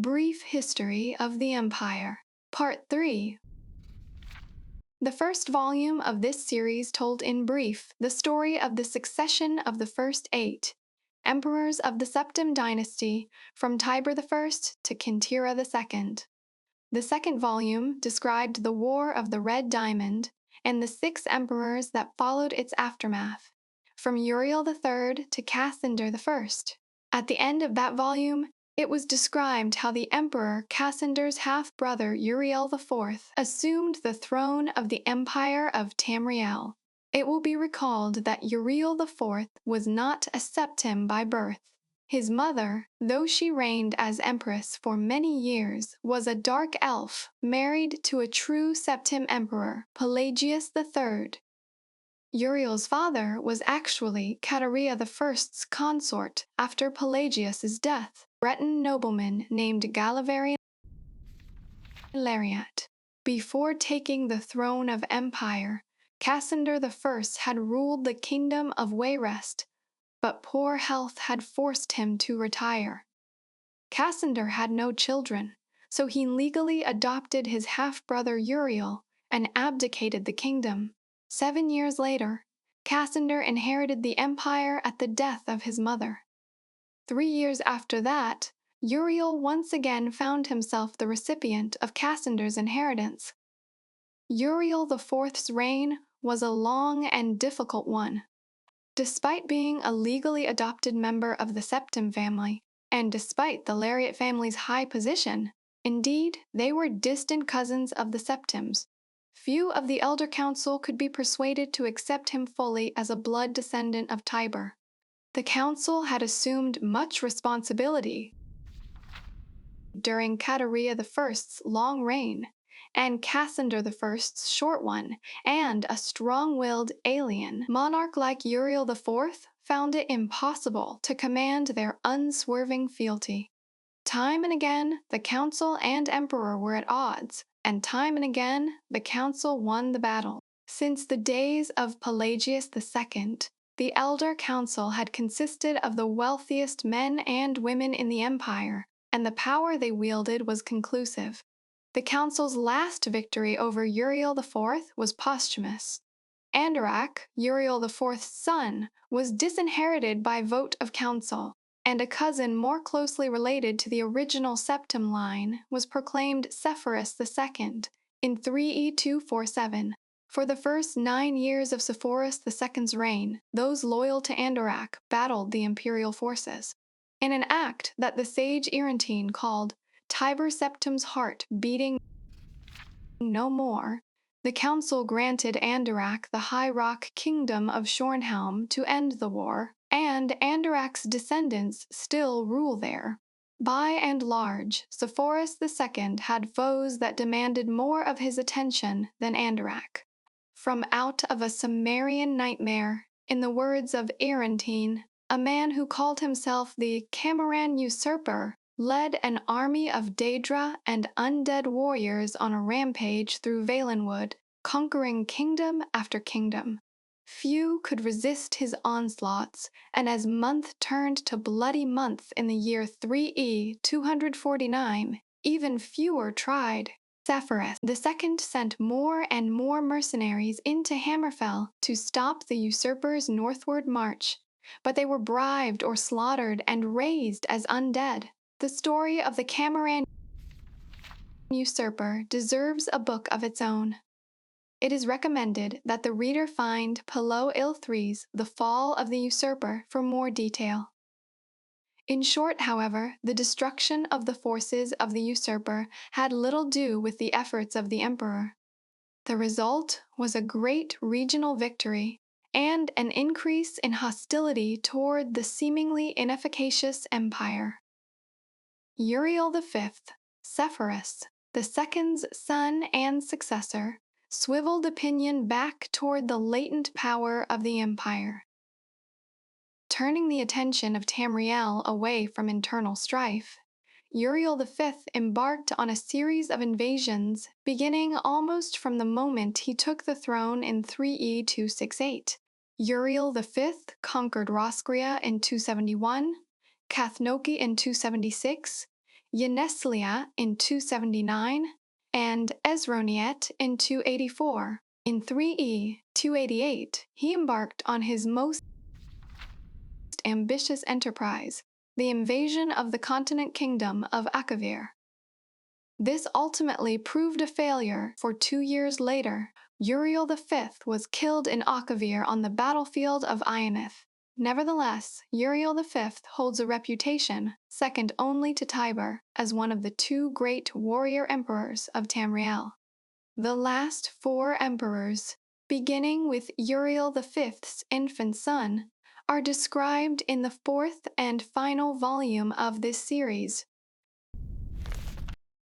Brief History of the Empire, Part 3. The first volume of this series told in brief the story of the succession of the first 8 emperors of the Septim dynasty from Tiber I to Kintira II. The second volume described the War of the Red Diamond and the 6 emperors that followed its aftermath, from Uriel III to Cassander I. At the end of that volume, it was described how the Emperor Cassander's half-brother Uriel IV assumed the throne of the Empire of Tamriel. It will be recalled that Uriel IV was not a Septim by birth. His mother, though she reigned as empress for many years, was a dark elf married to a true Septim emperor, Pelagius III. Uriel's father was actually Catarea I's consort after Pelagius's death, a Breton nobleman named Galavarian Lariat. Before taking the throne of empire, Cassander I had ruled the kingdom of Wayrest, but poor health had forced him to retire. Cassander had no children, so he legally adopted his half-brother Uriel and abdicated the kingdom. 7 years later, Cassander inherited the empire at the death of his mother. 3 years after that, Uriel once again found himself the recipient of Cassander's inheritance. Uriel IV's reign was a long and difficult one. Despite being a legally adopted member of the Septim family, and despite the Lariat family's high position, indeed, they were distant cousins of the Septims, few of the elder council could be persuaded to accept him fully as a blood descendant of Tiber. The council had assumed much responsibility during Catarea I's long reign, and Cassander I's short one, and a strong-willed alien monarch like Uriel IV found it impossible to command their unswerving fealty. Time and again, the council and emperor were at odds, and time and again, the council won the battle. Since the days of Pelagius II, the elder council had consisted of the wealthiest men and women in the empire, and the power they wielded was conclusive. The council's last victory over Uriel IV was posthumous. Andorak, Uriel IV's son, was disinherited by vote of council, and a cousin more closely related to the original Septim line was proclaimed Sepphoris II in 3E247. For the first 9 years of Sepphoris II's reign, those loyal to Andorak battled the imperial forces. In an act that the sage Irantine called Tiber Septim's heart beating no more, the council granted Andorak the high rock kingdom of Shornhelm to end the war, and Andorak's descendants still rule there. By and large, Sepphoris II had foes that demanded more of his attention than Andorak. From out of a Sumerian nightmare, in the words of Irantine, a man who called himself the Cameran usurper led an army of Daedra and undead warriors on a rampage through Valenwood, conquering kingdom after kingdom. Few could resist his onslaughts, and as month turned to bloody month in the year 3E 249, even fewer tried. Sepphoris II sent more and more mercenaries into Hammerfell to stop the usurper's northward march, but they were bribed or slaughtered and raised as undead. The story of the Cameran usurper deserves a book of its own. It is recommended that the reader find Pelot Ilthry's The Fall of the Usurper for more detail. In short, however, the destruction of the forces of the usurper had little do with the efforts of the emperor. The result was a great regional victory and an increase in hostility toward the seemingly inefficacious empire. Uriel V, Sepphoris II's son and successor, swiveled opinion back toward the latent power of the empire. Turning the attention of Tamriel away from internal strife, Uriel V embarked on a series of invasions beginning almost from the moment he took the throne in 3E 268. Uriel V conquered Roscria in 271, Kathnoki in 276, Yeneslia in 279, and Esroniet in 284. In 3e 288, he embarked on his most ambitious enterprise, the invasion of the continent kingdom of Akavir. This ultimately proved a failure, for 2 years later, Uriel V was killed in Akavir on the battlefield of Ionith. Nevertheless, Uriel V holds a reputation, second only to Tiber, as one of the 2 great warrior emperors of Tamriel. The last 4 emperors, beginning with Uriel V's infant son, are described in the 4th and final volume of this series,